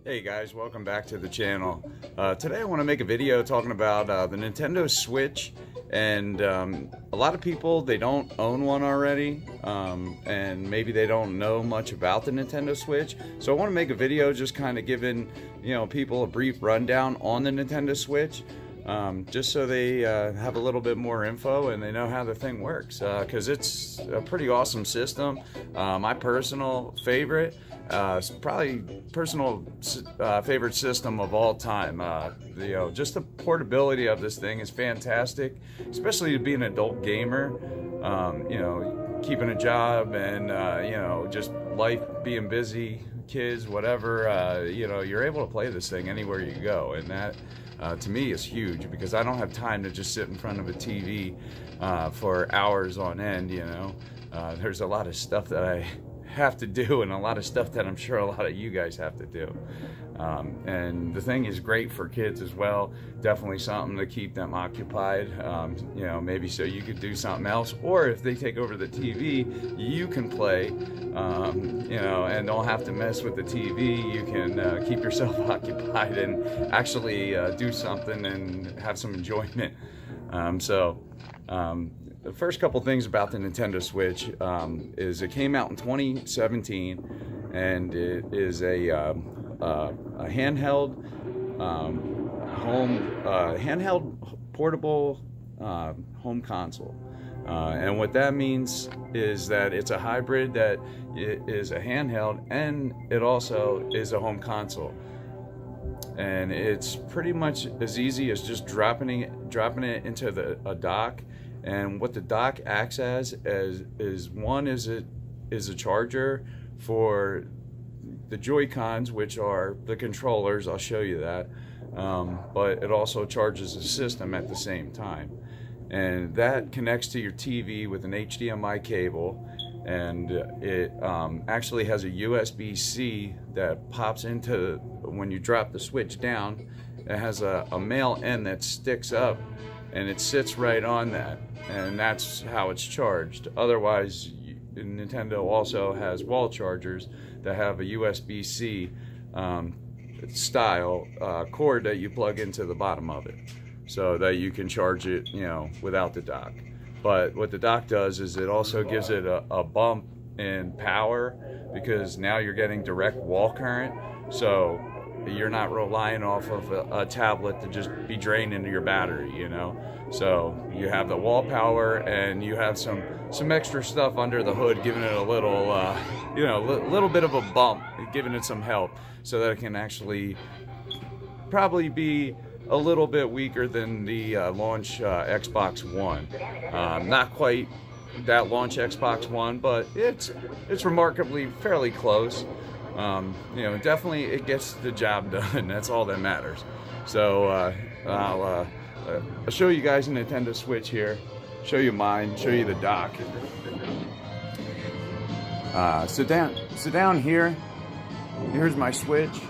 Hey guys, welcome back to the channel. Today I want to make a video talking about the Nintendo Switch, and a lot of people, they don't own one already, and maybe they don't know much about the Nintendo Switch. So I want to make a video just kind of giving people a brief rundown on the Nintendo Switch, just so they have a little bit more info and they know how the thing works, because it's a pretty awesome system. My personal favorite. It's probably personal favorite system of all time. Just the portability of this thing is fantastic, especially to be an adult gamer. Keeping a job and just life being busy, kids, whatever. You're able to play this thing anywhere you go, and that to me is huge because I don't have time to just sit in front of a TV for hours on end. There's a lot of stuff that I have to do and a lot of stuff that I'm sure a lot of you guys have to do, and the thing is great for kids as well. Definitely something to keep them occupied, maybe so you could do something else, or if they take over the TV you can play, and don't have to mess with the TV. You can keep yourself occupied and actually do something and have some enjoyment. The first couple things about the Nintendo Switch is it came out in 2017, and it is a handheld handheld portable home console. And what that means is that it's a hybrid, that it is a handheld and it also is a home console. And it's pretty much as easy as just dropping it into a dock. And what the dock acts as is a charger for the Joy-Cons, which are the controllers. I'll show you that. But it also charges the system at the same time. And that connects to your TV with an HDMI cable. And it actually has a USB-C that pops into, when you drop the Switch down, it has a male end that sticks up, and it sits right on that, and that's how it's charged. Otherwise, Nintendo also has wall chargers that have a USB-C style cord that you plug into the bottom of it, so that you can charge it, without the dock. But what the dock does is it also gives it a bump in power, because now you're getting direct wall current, so you're not relying off of a tablet to just be drained into your battery, So you have the wall power, and you have some extra stuff under the hood, giving it a little, little bit of a bump, giving it some help, so that it can actually probably be a little bit weaker than the launch Xbox One. Not quite that launch Xbox One, but it's remarkably fairly close. Definitely it gets the job done. That's all that matters. So I'll show you guys a Nintendo Switch here, show you mine, show you the dock. Sit down here. Here's my Switch.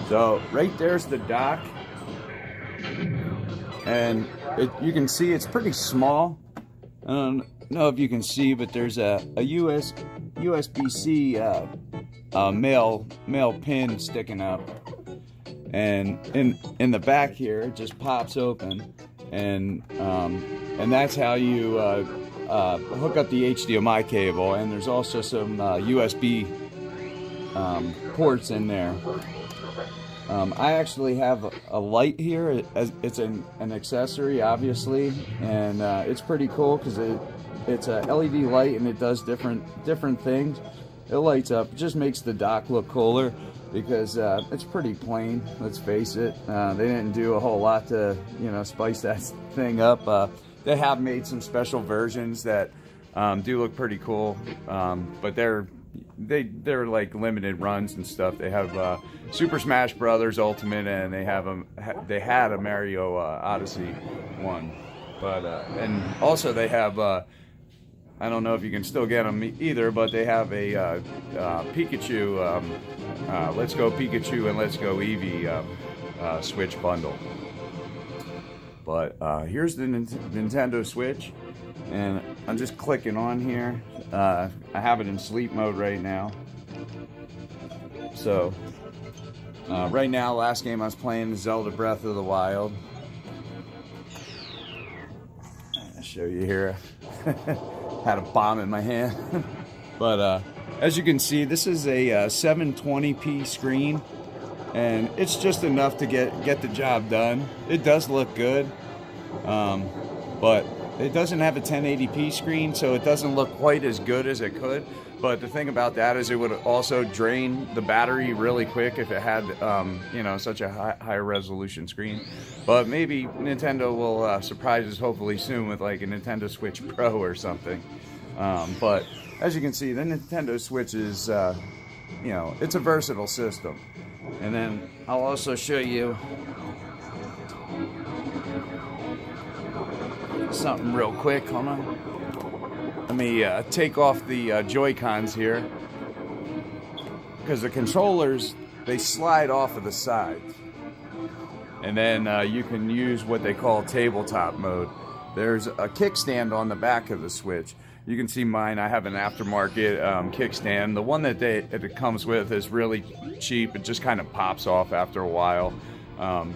So right there's the dock, and you can see it's pretty small. I don't know if you can see, but there's a USB-C male pin sticking up, and in the back here it just pops open, and that's how you hook up the HDMI cable. And there's also some USB ports in there. I actually have a light here. It's an accessory, obviously, and it's pretty cool because it's a LED light, and it does different things. It lights up. It just makes the dock look cooler, because it's pretty plain, let's face it. They didn't do a whole lot to spice that thing up. They have made some special versions that do look pretty cool, but they're like limited runs and stuff. They have Super Smash Brothers Ultimate, and they had a Mario Odyssey one, but and also they have I don't know if you can still get them either, but they have a Pikachu, Let's Go Pikachu and Let's Go Eevee Switch bundle. But here's the Nintendo Switch, and I'm just clicking on here. I have it in sleep mode right now. So right now, last game I was playing is Zelda Breath of the Wild. I'll show you here. Had a bomb in my hand. But as you can see, this is a 720p screen, and it's just enough to get the job done. It does look good, but it doesn't have a 1080p screen, so it doesn't look quite as good as it could. But the thing about that is it would also drain the battery really quick if it had, you know, such a high resolution screen. But maybe Nintendo will surprise us hopefully soon with like a Nintendo Switch Pro or something. But as you can see, the Nintendo Switch is, you know, it's a versatile system. And then I'll also show you something real quick. Hold on. Let me take off the Joy-Cons here, because the controllers, they slide off of the sides. And then you can use what they call tabletop mode. There's a kickstand on the back of the Switch. You can see mine, I have an aftermarket kickstand. The one that it comes with is really cheap. It just kind of pops off after a while.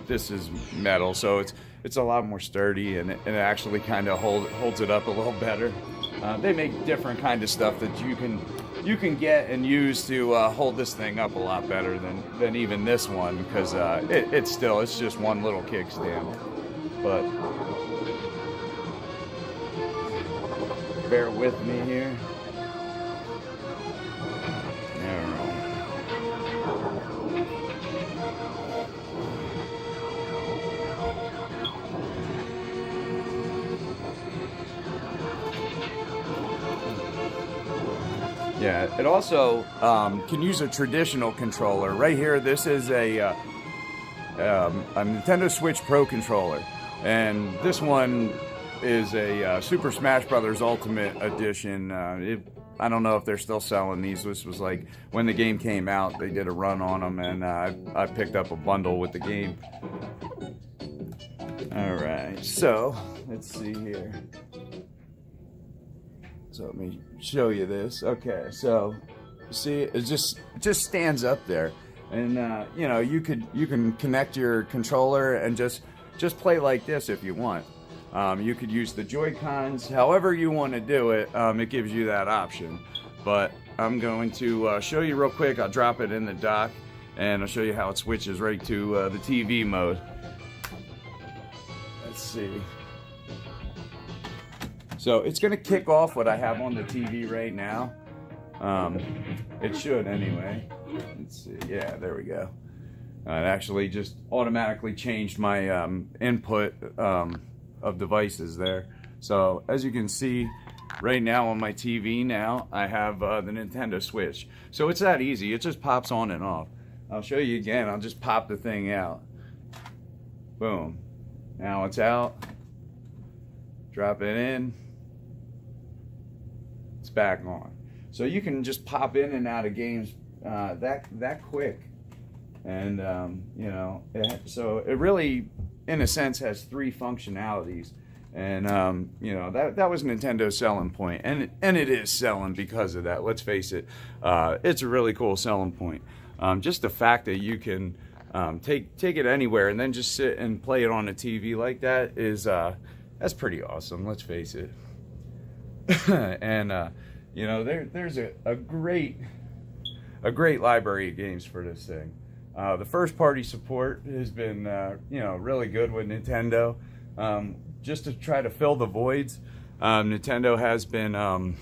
This is metal, so it's a lot more sturdy, and it actually kind of holds it up a little better. They make different kind of stuff that you can get and use to hold this thing up a lot better than even this one, because it's just one little kickstand. But bear with me here. Yeah, it also can use a traditional controller. Right here, this is a Nintendo Switch Pro controller, and this one is a Super Smash Bros. Ultimate Edition. I don't know if they're still selling these. This was like when the game came out, they did a run on them, and I picked up a bundle with the game. All right, so let's see here. So let me show you this. Okay, so see, it just stands up there, and you know, you can connect your controller and just play like this if you want. You could use the Joy-Cons, however you want to do it. It gives you that option. But I'm going to show you real quick. I'll drop it in the dock, and I'll show you how it switches right to the TV mode. Let's see. So it's going to kick off what I have on the TV right now. It should anyway. Let's see. Yeah, there we go. It actually just automatically changed my input of devices there. So as you can see right now on my TV now, I have the Nintendo Switch. So it's that easy. It just pops on and off. I'll show you again. I'll just pop the thing out. Boom. Now it's out. Drop it in. It's back on. So you can just pop in and out of games that quick. And you know, so it really, in a sense, has three functionalities. And you know, that was Nintendo's selling point, and it is selling because of that. Let's face it, it's a really cool selling point. Just the fact that you can take it anywhere and then just sit and play it on a TV like that is that's pretty awesome. Let's face it. And you know, there's a great library of games for this thing. The first party support has been you know, really good with Nintendo. Just to try to fill the voids, Nintendo has been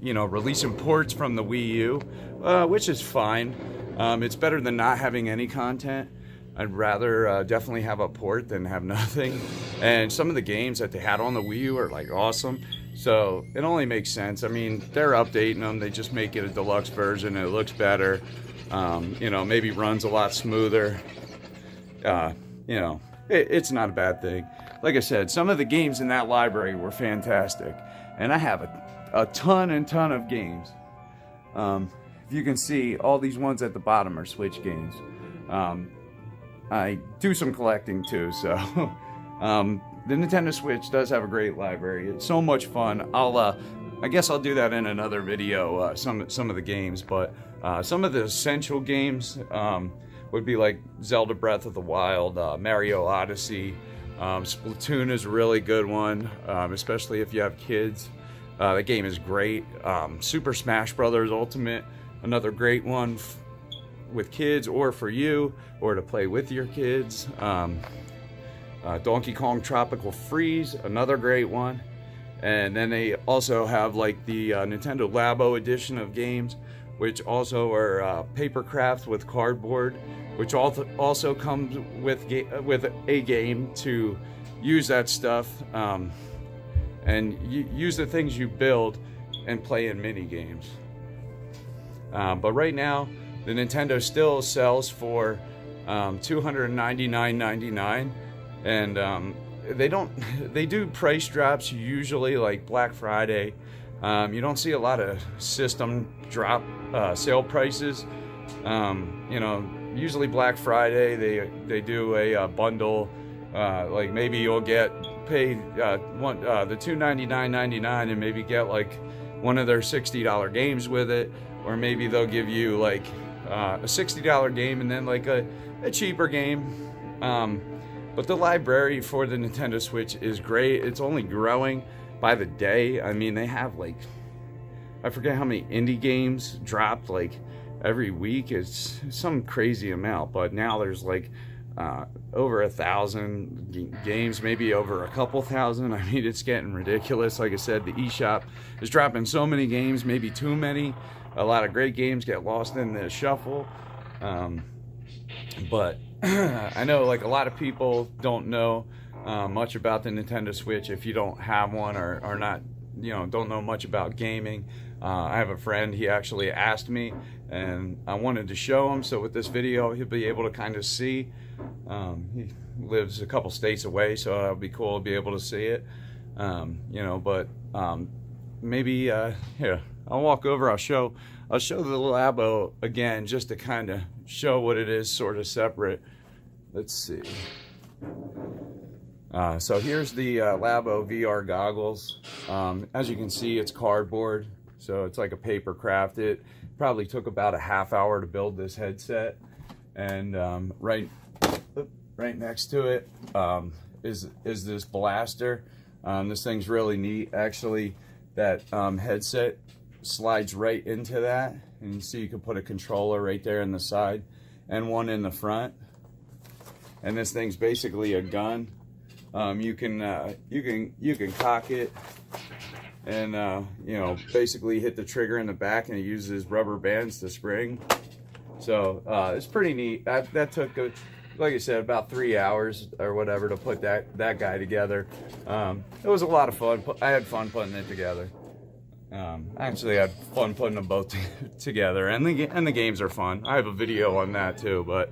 you know, releasing ports from the Wii U, which is fine. It's better than not having any content. I'd rather definitely have a port than have nothing. And some of the games that they had on the Wii U are like awesome. So it only makes sense. I mean, they're updating them. They just make it a deluxe version and it looks better. You know, maybe runs a lot smoother. You know, it's not a bad thing. Like I said, some of the games in that library were fantastic. And I have a ton of games. If you can see, all these ones at the bottom are Switch games. I do some collecting too, so the Nintendo Switch does have a great library. It's so much fun. I guess I'll do that in another video, some of the games, but some of the essential games would be like Zelda Breath of the Wild, Mario Odyssey. Splatoon is a really good one, especially if you have kids. The game is great. Super Smash Brothers Ultimate, another great one with kids or for you, or to play with your kids. Donkey Kong Tropical Freeze, another great one. And then they also have like the Nintendo Labo edition of games, which also are paper crafts with cardboard, which also comes with a game to use that stuff and use the things you build and play in mini games. But right now, the Nintendo still sells for $299.99, and they do price drops usually like Black Friday. You don't see a lot of system drop sale prices. Usually Black Friday they do a bundle, like maybe you'll pay the $299.99 and maybe get like one of their $60 games with it, or maybe they'll give you like a $60 game and then like a cheaper game. But the library for the Nintendo Switch is great. It's only growing by the day. I mean, they have like, I forget how many indie games dropped like every week. It's some crazy amount, but now there's like over 1,000 games, maybe over a couple thousand. I mean, it's getting ridiculous. Like I said, the eShop is dropping so many games, maybe too many. A lot of great games get lost in the shuffle. But I know like a lot of people don't know much about the Nintendo Switch if you don't have one or not, don't know much about gaming. I have a friend, he actually asked me and I wanted to show him, so with this video he'll be able to kind of see. He lives a couple states away, so it'll be cool to be able to see it. Maybe here, I'll walk over, I'll show the Labo again just to kind of show what it is sort of separate. Let's see. So here's the Labo VR goggles. As you can see, it's cardboard, so it's like a paper craft. It probably took about a half hour to build this headset, and right next to it is this blaster. This thing's really neat. Actually, that headset slides right into that, and you see you can put a controller right there in the side and one in the front. And this thing's basically a gun. You can cock it and basically hit the trigger in the back, and it uses rubber bands to spring. So it's pretty neat. That took, like I said, about 3 hours or whatever to put that guy together. It was a lot of fun. I had fun putting it together. Actually, I had fun putting them both together, and the games are fun. I have a video on that too, but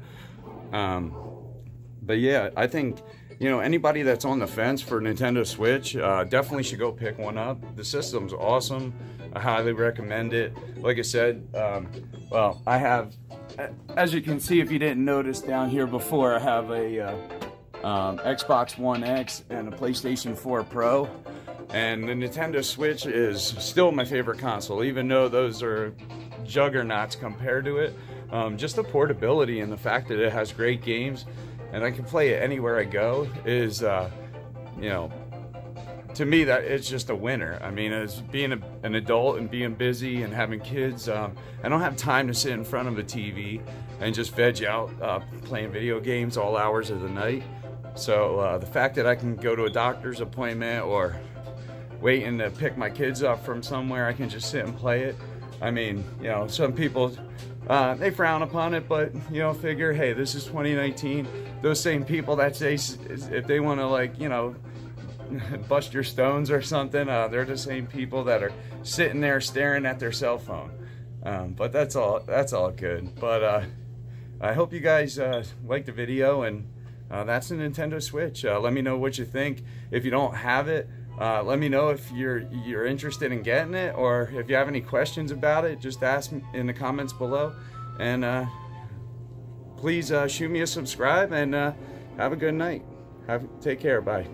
yeah, I think anybody that's on the fence for Nintendo Switch definitely should go pick one up. The system's awesome. I highly recommend it. Like I said, well, I have, as you can see if you didn't notice down here before, I have a Xbox One X and a PlayStation 4 Pro. And the Nintendo Switch is still my favorite console, even though those are juggernauts compared to it. Just the portability and the fact that it has great games and I can play it anywhere I go is, to me, that it's just a winner. I mean, as being an adult and being busy and having kids, I don't have time to sit in front of a TV and just veg out playing video games all hours of the night. So the fact that I can go to a doctor's appointment or waiting to pick my kids up from somewhere, I can just sit and play it. I mean, some people, they frown upon it, but, figure, hey, this is 2019. Those same people that say, if they want to, bust your stones or something, they're the same people that are sitting there staring at their cell phone. But that's all good. But I hope you guys liked the video, and that's the Nintendo Switch. Let me know what you think. If you don't have it, let me know if you're interested in getting it, or if you have any questions about it, just ask me in the comments below. And please shoot me a subscribe, and have a good night. Take care. Bye.